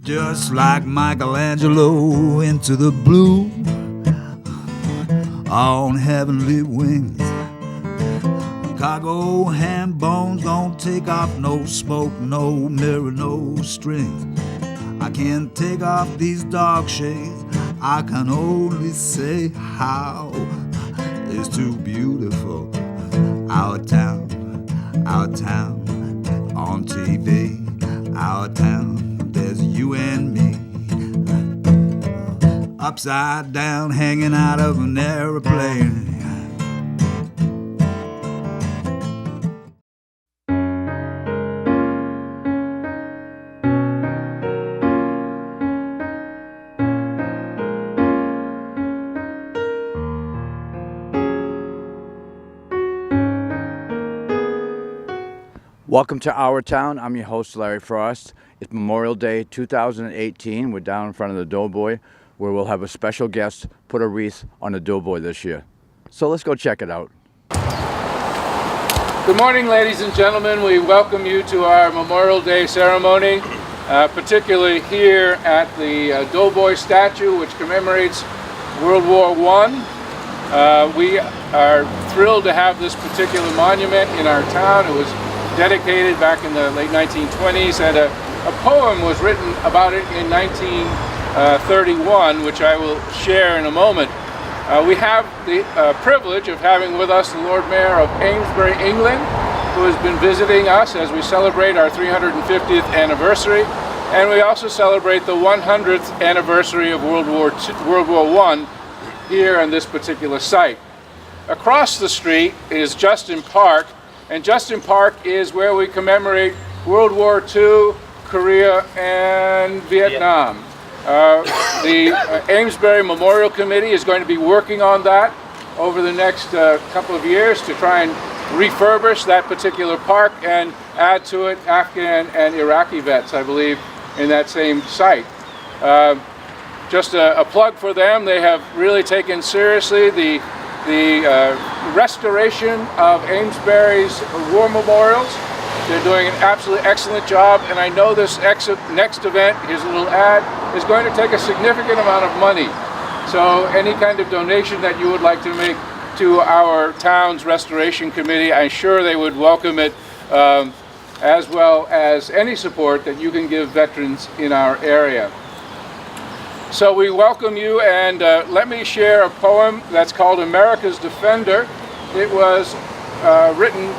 Just like Michelangelo into the blue on heavenly wings. Cargo ham bones don't take off, no smoke, no mirror, no strings. I can't take off these dark shades. I can only say how it's too beautiful. Our town on TV. Our town, there's you and me. Upside down, hanging out of an airplane. Welcome to Our Town. I'm your host, Larry Frost. It's Memorial Day 2018. We're down in front of the Doughboy, where we'll have a special guest put a wreath on the Doughboy this year. So let's go check it out. Good morning, ladies and gentlemen. We welcome you to our Memorial Day ceremony, particularly here at the Doughboy statue, which commemorates World War I. We are thrilled to have this particular monument in our town. It was dedicated back in the late 1920s, and a poem was written about it in 1931, which I will share in a moment. We have the privilege of having with us the Lord Mayor of Amesbury, England, who has been visiting us as we celebrate our 350th anniversary, and we also celebrate the 100th anniversary of World War I here on this particular site. Across the street is Justin Park, and Justin Park is where we commemorate World War II, Korea, and Vietnam. The Amesbury Memorial Committee is going to be working on that over the next couple of years to try and refurbish that particular park and add to it Afghan and Iraqi vets, I believe, in that same site. Just a plug for them. They have really taken seriously the restoration of Amesbury's war memorials. They're doing an absolutely excellent job, and I know this next event, here's a little ad, is going to take a significant amount of money. So any kind of donation that you would like to make to our town's restoration committee, I'm sure they would welcome it, as well as any support that you can give veterans in our area. So we welcome you, and let me share a poem that's called America's Defender. It was written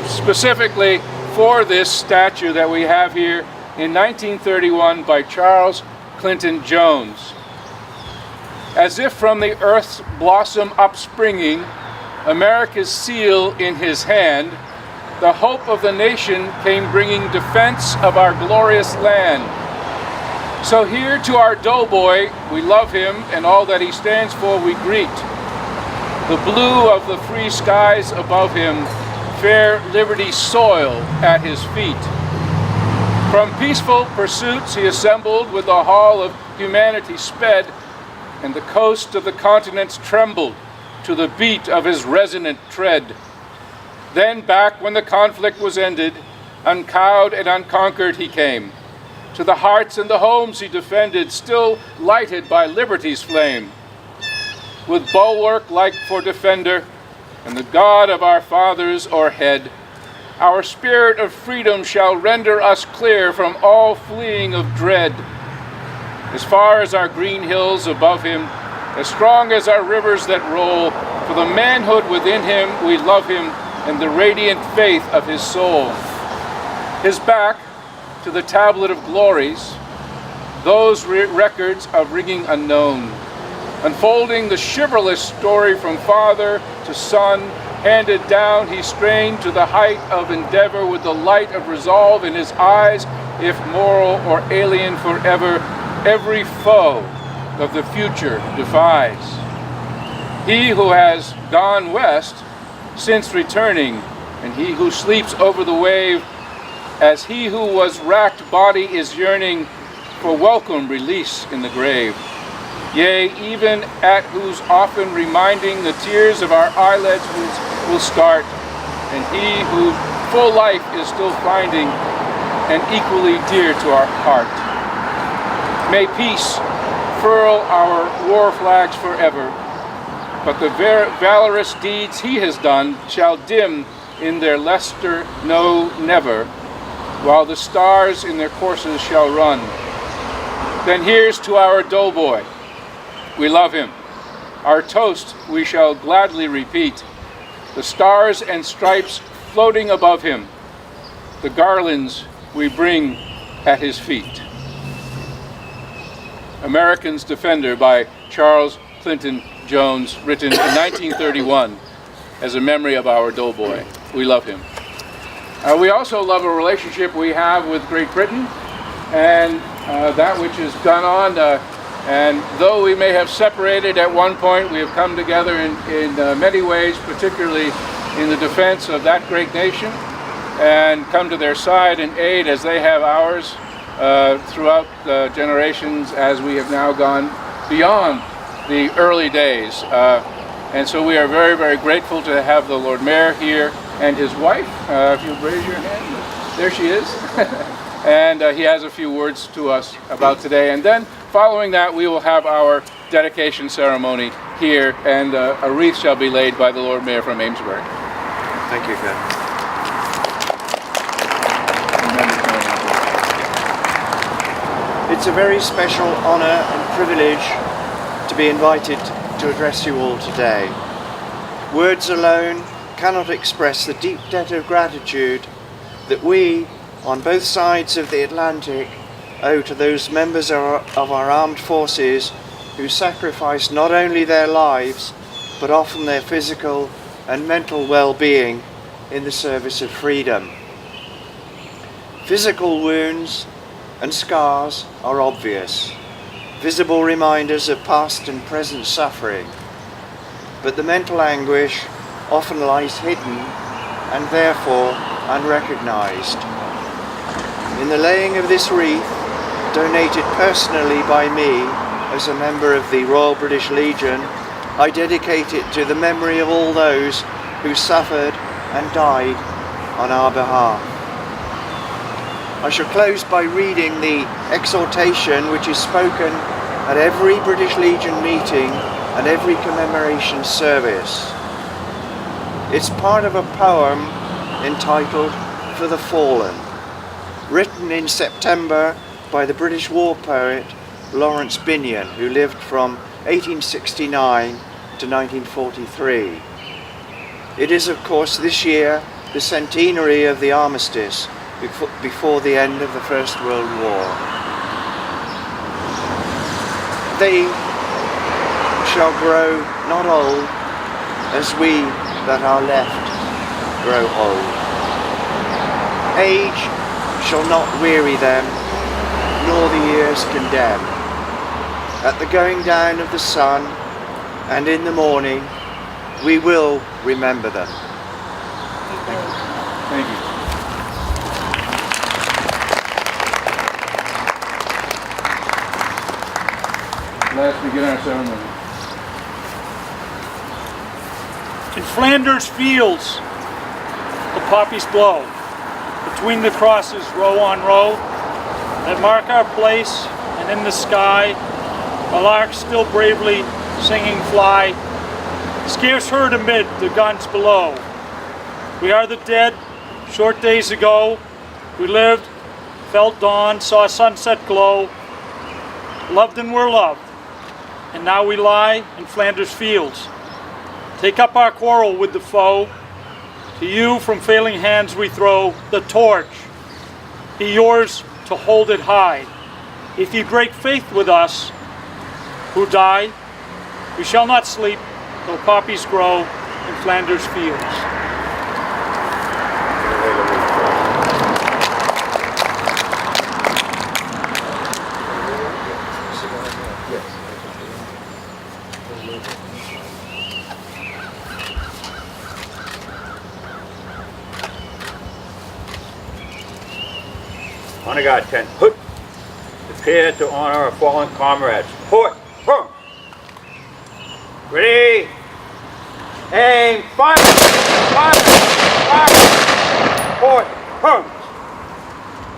specifically for this statue that we have here in 1931 by Charles Clinton Jones. As if from the earth's blossom upspringing, America's seal in his hand, the hope of the nation came bringing defense of our glorious land. So here to our Doughboy, we love him, and all that he stands for we greet. The blue of the free skies above him, fair liberty's soil at his feet. From peaceful pursuits he assembled, with the hall of humanity sped, and the coast of the continents trembled to the beat of his resonant tread. Then back when the conflict was ended, uncowed and unconquered he came. To the hearts and the homes he defended, still lighted by liberty's flame. With bulwark like for defender, and the God of our fathers o'erhead, our spirit of freedom shall render us clear from all fleeing of dread. As far as our green hills above him, as strong as our rivers that roll, for the manhood within him we love him, and the radiant faith of his soul. His back to the tablet of glories, those records of ringing unknown, unfolding the chivalrous story from father to son, handed down he strained to the height of endeavor, with the light of resolve in his eyes, if moral or alien forever, every foe of the future defies. He who has gone west since returning, and he who sleeps over the wave, as he who was racked body is yearning for welcome release in the grave. Yea, even at whose often reminding the tears of our eyelids will start, and he whose full life is still finding and equally dear to our heart. May peace furl our war flags forever, but the valorous deeds he has done shall dim in their lustre no never, while the stars in their courses shall run. Then here's to our Doughboy. We love him. Our toast we shall gladly repeat. The stars and stripes floating above him, the garlands we bring at his feet. American's Defender by Charles Clinton Jones, written in 1931 as a memory of our Doughboy. We love him. We also love a relationship we have with Great Britain and that which has gone on. And though we may have separated at one point, we have come together in many ways, particularly in the defense of that great nation, and come to their side and aid as they have ours throughout the generations as we have now gone beyond the early days. And so we are very, very grateful to have the Lord Mayor here and his wife. If you'll raise your hand, there she is. And he has a few words to us about today. And then following that, we will have our dedication ceremony here, and a wreath shall be laid by the Lord Mayor from Amesbury. Thank you, Ken. It's a very special honor and privilege to be invited to address you all today. Words alone cannot express the deep debt of gratitude that we, on both sides of the Atlantic, owe to those members of our armed forces who sacrifice not only their lives, but often their physical and mental well-being in the service of freedom. Physical wounds and scars are obvious, visible reminders of past and present suffering, but the mental anguish often lies hidden and therefore unrecognized. In the laying of this wreath, donated personally by me as a member of the Royal British Legion, I dedicate it to the memory of all those who suffered and died on our behalf. I shall close by reading the exhortation which is spoken at every British Legion meeting and every commemoration service. It's part of a poem entitled For the Fallen, written in September by the British war poet Lawrence Binyon, who lived from 1869 to 1943. It is, of course, this year the centenary of the armistice before the end of the First World War. They shall grow not old as we that are left grow old. Age shall not weary them, nor the years condemn. At the going down of the sun and in the morning, we will remember them. Thank you. Let us begin our ceremony. In Flanders fields, the poppies blow. Between the crosses, row on row, that mark our place, and in the sky, the larks still bravely singing fly, scarce heard amid the guns below. We are the dead, short days ago, we lived, felt dawn, saw sunset glow, loved and were loved, and now we lie in Flanders fields. Take up our quarrel with the foe. To you from failing hands we throw the torch. Be yours to hold it high. If ye break faith with us who die, we shall not sleep though poppies grow in Flanders fields. Honor guard 10. Hoot! Prepare to honor our fallen comrades. Port! Firm! Ready! Aim! Fire! Fire! Fire! Port! Firm!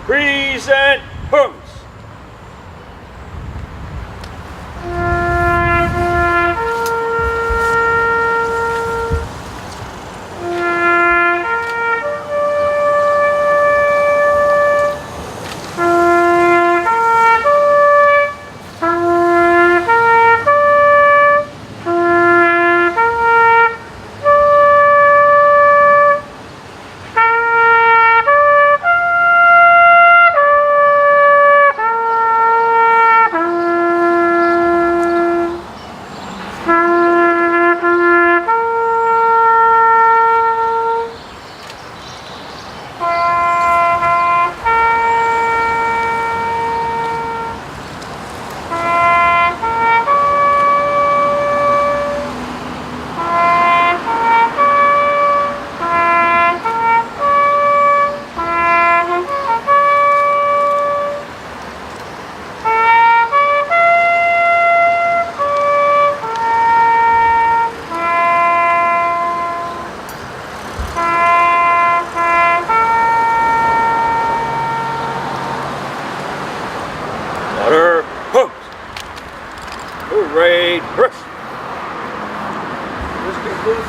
Present hooms.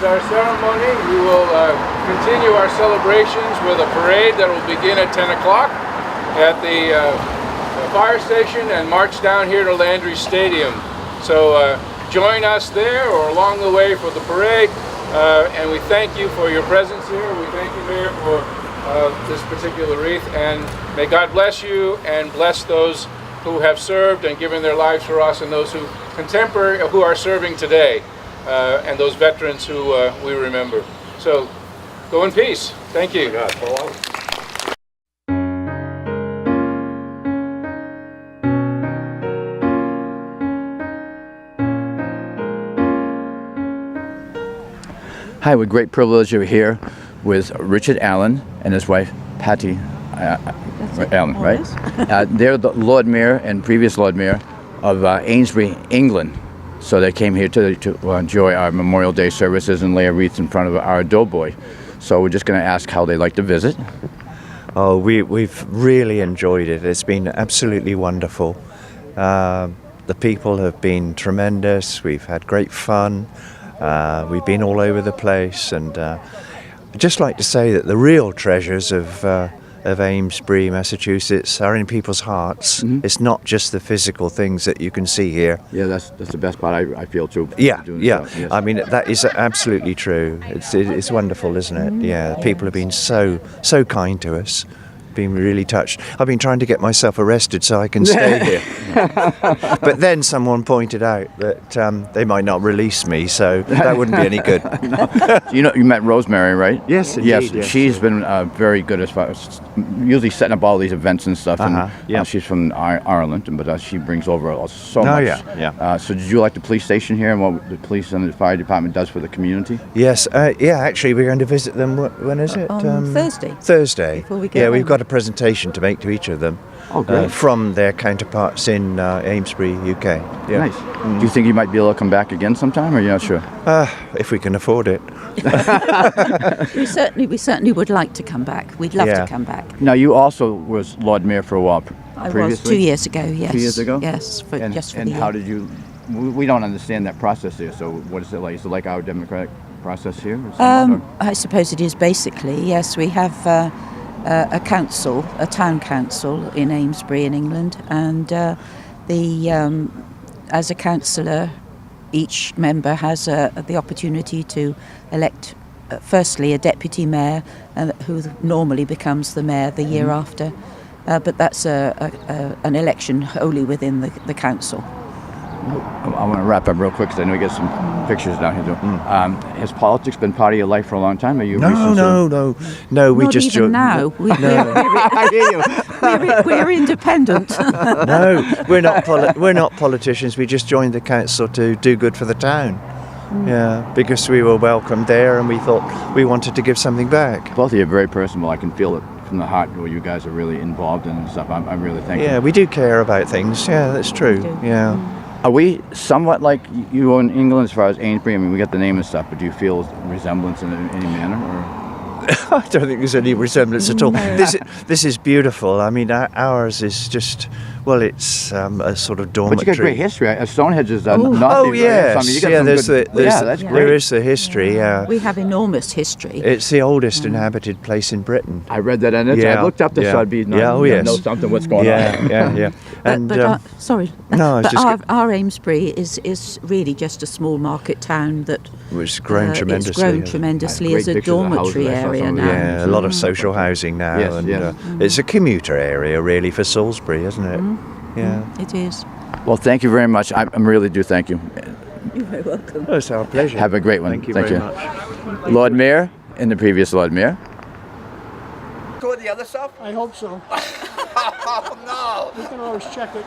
Our ceremony. We will continue our celebrations with a parade that will begin at 10 o'clock at the fire station and march down here to Landry Stadium. So join us there or along the way for the parade, and we thank you for your presence here. We thank you, Mayor, for this particular wreath, and may God bless you and bless those who have served and given their lives for us, and those who are serving today. And those veterans who we remember. So, go in peace. Thank you. Hi, with great privilege you're here with Richard Allen and his wife, Paddy Allen, right? They're the Lord Mayor and previous Lord Mayor of Amesbury, England. So they came here to enjoy our Memorial Day services and lay a wreath in front of our Doughboy. So we're just going to ask how they like to visit. Oh, we've really enjoyed it. It's been absolutely wonderful. The people have been tremendous. We've had great fun. We've been all over the place, and I'd just like to say that the real treasures of Amesbury, Massachusetts, are in people's hearts. Mm-hmm. It's not just the physical things that you can see here. Yeah, that's the best part. I feel too. Yeah. Yes. I mean, that is absolutely true. It's wonderful, isn't it? Mm-hmm. Yeah, people have been so kind to us. Been really touched. I've been trying to get myself arrested so I can stay here. But then someone pointed out that they might not release me, so that wouldn't be any good. You met Rosemary, right? Yes, indeed, yes. She's been very good as far as usually setting up all these events and stuff. And she's from Ireland, but she brings over so much. Yeah. So did you like the police station here and what the police and the fire department does for the community? Yes, actually we're going to visit them, when is it? On Thursday. Thursday. Before we go we've got a presentation to make to each of them from their counterparts in Amesbury, UK. Yeah. Nice. Mm-hmm. Do you think you might be able to come back again sometime, or you're not sure? If we can afford it. We certainly would like to come back. We'd love to come back. Now, you also was Lord Mayor for a while previously? I was 2 years ago, yes. 2 years ago? Yes, and how did you... We don't understand that process here, so what is it like? Is it like our democratic process here? I suppose it is basically, yes. We have... a council, a town council in Amesbury in England, and as a councillor, each member has the opportunity to elect firstly a deputy mayor, who normally becomes the mayor the year after, but that's an election wholly within the council. I want to wrap up real quick because I know we get some pictures down here. Has politics been part of your life for a long time? Are you No. We Not just even now. We're independent. No, we're not politicians. We just joined the council to do good for the town. Yeah, because we were welcomed there, and we thought we wanted to give something back. Both of you are very personal. I can feel it from the heart where you guys are really involved in stuff. I'm really thankful. Yeah, we do care about things. Yeah, that's true. Yeah. Are we somewhat like you in England as far as Amesbury? I mean, we got the name and stuff, but do you feel resemblance in any manner? I don't think there's any resemblance at all. This is beautiful. I mean, ours is just, well, it's a sort of dormitory. But you got great history. Stonehenge is nothing. Oh yes, I mean, you got yeah. some There's good, that's great. there is the history. Yeah, We have enormous history. it's the oldest inhabited place in Britain. I read that in it. Yeah, I looked up this, yeah. so I'd be Yeah, oh, yes. know something what's going on. Yeah. Sorry. No, I was but just our Amesbury is really just a small market town that was grown tremendously. It's grown hasn't it? tremendously Great as a pictures of the houses. dormitory I saw area some of now. them. Yeah, a lot of social housing now, Yes, and yes. it's a commuter area really for Salisbury, isn't it? Yeah. It is. Well, thank you very much. I really do thank you. You're very welcome. Oh, it's our pleasure. Have a great one. Thank you Thank very you. much. Lord Mayor and the previous Lord Mayor. Toward the other stuff? I hope so. Oh no! You can always check it.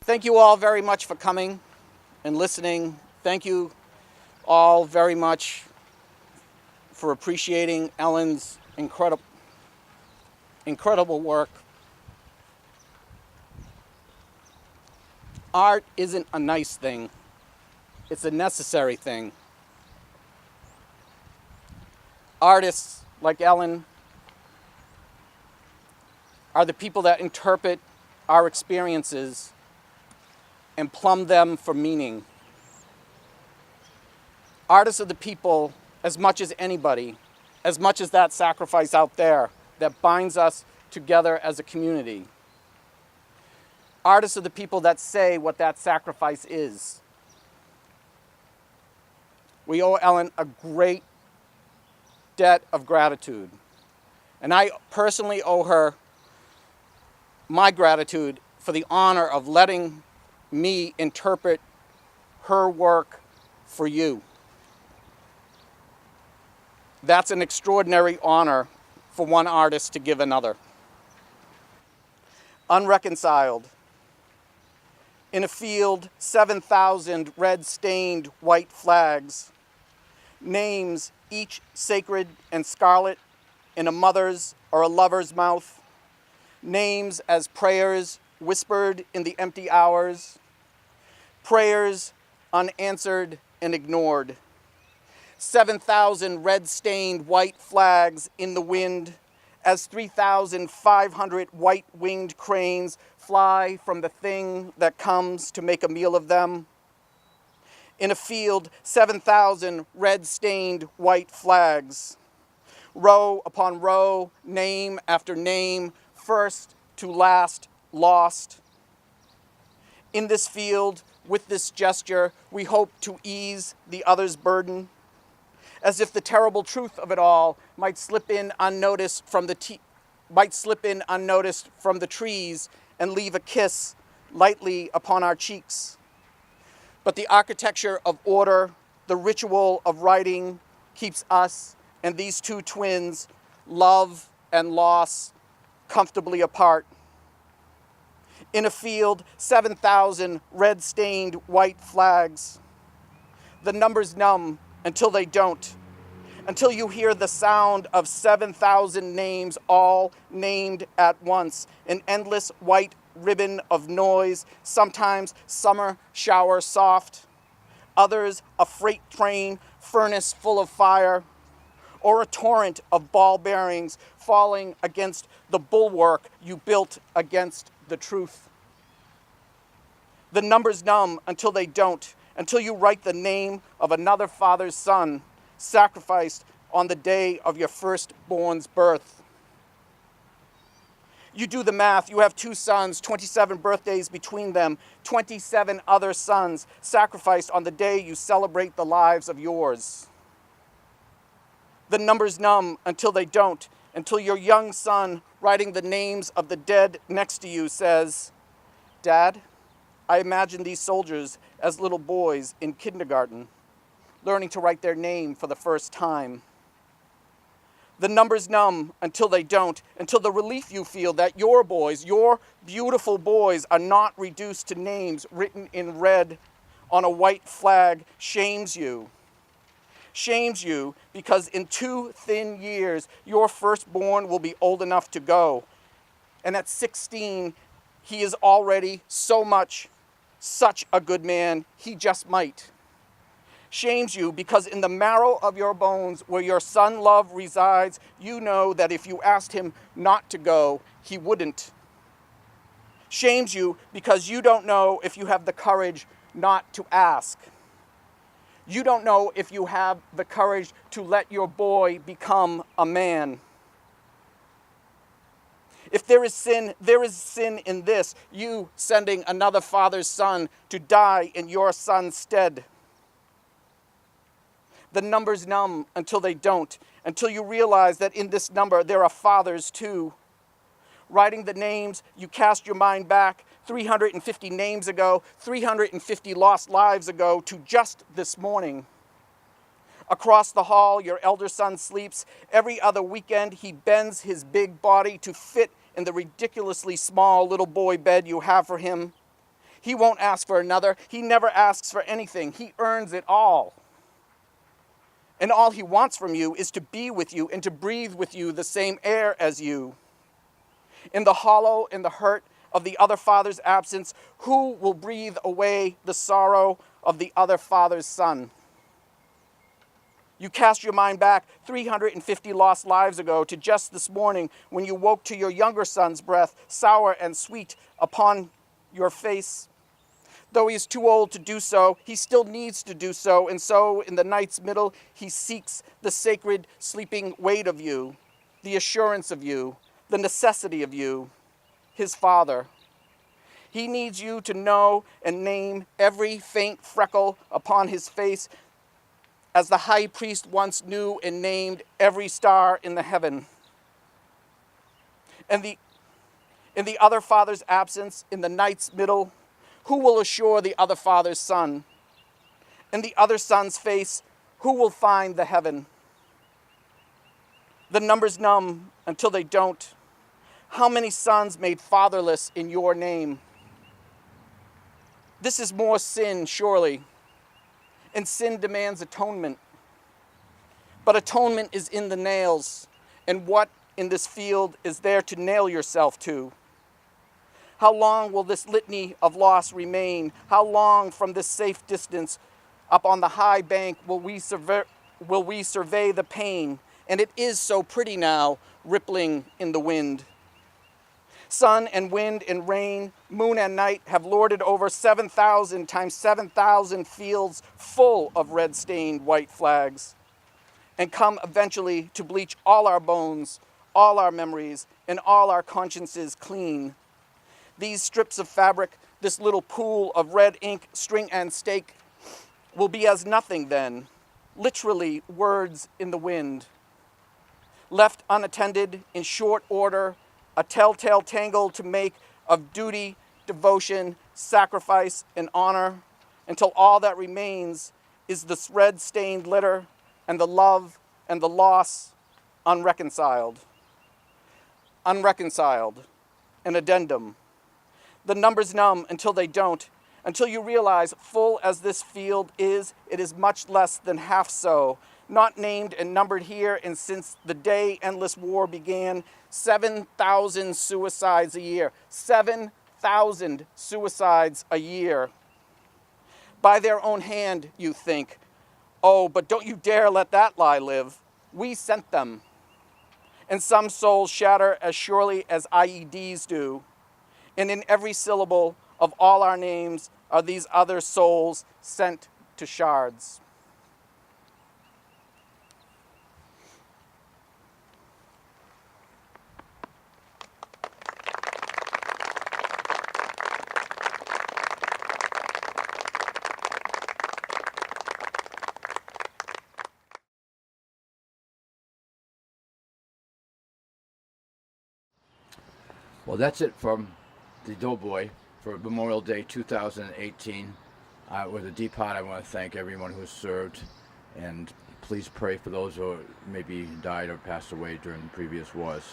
Thank you all very much for coming and listening. Thank you all very much for appreciating Ellen's incredible work. Art isn't a nice thing. It's a necessary thing. Artists like Ellen are the people that interpret our experiences and plumb them for meaning. Artists are the people, as much as anybody, as much as that sacrifice out there that binds us together as a community. Artists are the people that say what that sacrifice is. We owe Ellen a great debt of gratitude. And I personally owe her my gratitude for the honor of letting me interpret her work for you. That's an extraordinary honor for one artist to give another. Unreconciled. In a field, 7,000 red-stained white flags, names each sacred and scarlet in a mother's or a lover's mouth, names as prayers whispered in the empty hours, prayers unanswered and ignored. 7,000 red-stained white flags in the wind as 3,500 white-winged cranes fly from the thing that comes to make a meal of them. In a field, 7,000 red-stained white flags, row upon row, name after name, first to last, lost. In this field, with this gesture, we hope to ease the other's burden, as if the terrible truth of it all might slip in unnoticed from the trees and leave a kiss lightly upon our cheeks. But the architecture of order, the ritual of writing, keeps us and these two twins, love and loss, comfortably apart. In a field, 7,000 red-stained white flags. The numbers numb until they don't, until you hear the sound of 7,000 names all named at once, an endless white ribbon of noise, sometimes summer shower soft, others a freight train furnace full of fire, or a torrent of ball bearings falling against the bulwark you built against the truth. The numbers numb until they don't, until you write the name of another father's son, sacrificed on the day of your firstborn's birth. You do the math, you have 2 sons, 27 birthdays between them, 27 other sons sacrificed on the day you celebrate the lives of yours. The numbers numb until they don't, until your young son, writing the names of the dead next to you, says, "Dad, I imagine these soldiers as little boys in kindergarten, learning to write their name for the first time." The numbers numb until they don't, until the relief you feel that your boys, your beautiful boys, are not reduced to names written in red on a white flag shames you. Shames you because in 2 thin years, your firstborn will be old enough to go. And at 16, he is already such a good man, he just might. Shames you because in the marrow of your bones, where your son love resides, you know that if you asked him not to go, he wouldn't. Shames you because you don't know if you have the courage not to ask. You don't know if you have the courage to let your boy become a man. If there is sin in this, you sending another father's son to die in your son's stead. The numbers numb until they don't, until you realize that in this number there are fathers too. Writing the names, you cast your mind back 350 names ago, 350 lost lives ago to just this morning. Across the hall, your elder son sleeps. Every other weekend, he bends his big body to fit in the ridiculously small little boy bed you have for him. He won't ask for another. He never asks for anything. He earns it all. And all he wants from you is to be with you and to breathe with you the same air as you. In the hollow, in the hurt of the other father's absence, who will breathe away the sorrow of the other father's son? You cast your mind back 350 lost lives ago to just this morning when you woke to your younger son's breath, sour and sweet, upon your face. Though he is too old to do so, he still needs to do so, and so in the night's middle, he seeks the sacred sleeping weight of you, the assurance of you, the necessity of you, his father. He needs you to know and name every faint freckle upon his face, as the high priest once knew and named every star in the heaven. And in the other father's absence, in the night's middle, who will assure the other father's son? In the other son's face, who will find the heaven? The numbers numb until they don't. How many sons made fatherless in your name? This is more sin, surely, and sin demands atonement. But atonement is in the nails, and what in this field is there to nail yourself to? How long will this litany of loss remain? How long from this safe distance up on the high bank will we survey the pain? And it is so pretty now, rippling in the wind. Sun and wind and rain, moon and night have lorded over 7,000 times 7,000 fields full of red-stained white flags, and come eventually to bleach all our bones, all our memories, and all our consciences clean. These strips of fabric, this little pool of red ink, string and stake, will be as nothing then, literally words in the wind. Left unattended, in short order, a telltale tangle to make of duty, devotion, sacrifice, and honor, until all that remains is this red-stained litter and the love and the loss, unreconciled. Unreconciled, an addendum. The numbers numb until they don't, until you realize, full as this field is, it is much less than half so, not named and numbered here, and since the day endless war began, 7,000 suicides a year. 7,000 suicides a year. By their own hand, you think. Oh, but don't you dare let that lie live. We sent them. And some souls shatter as surely as IEDs do. And in every syllable of all our names are these other souls sent to shards. Well, that's it from the Doughboy for Memorial Day 2018. With a deep heart, I want to thank everyone who served, and please pray for those who maybe died or passed away during previous wars.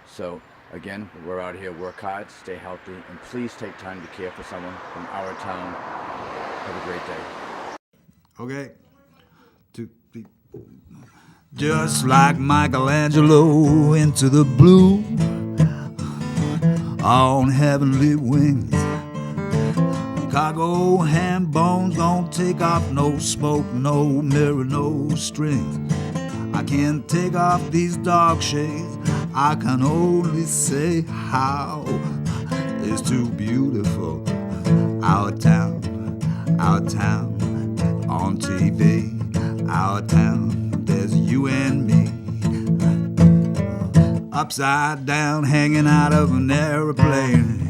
So, again, we're out here, work hard, stay healthy, and please take time to care for someone from our town. Have a great day. Okay. Just like Michelangelo into the blue on heavenly wings. Cargo ham bones don't take off no smoke, no mirror, no strings. I can't take off these dark shades. I can only say how it's too beautiful. Our town on TV. Our town, there's you and me. Upside down, hanging out of an airplane.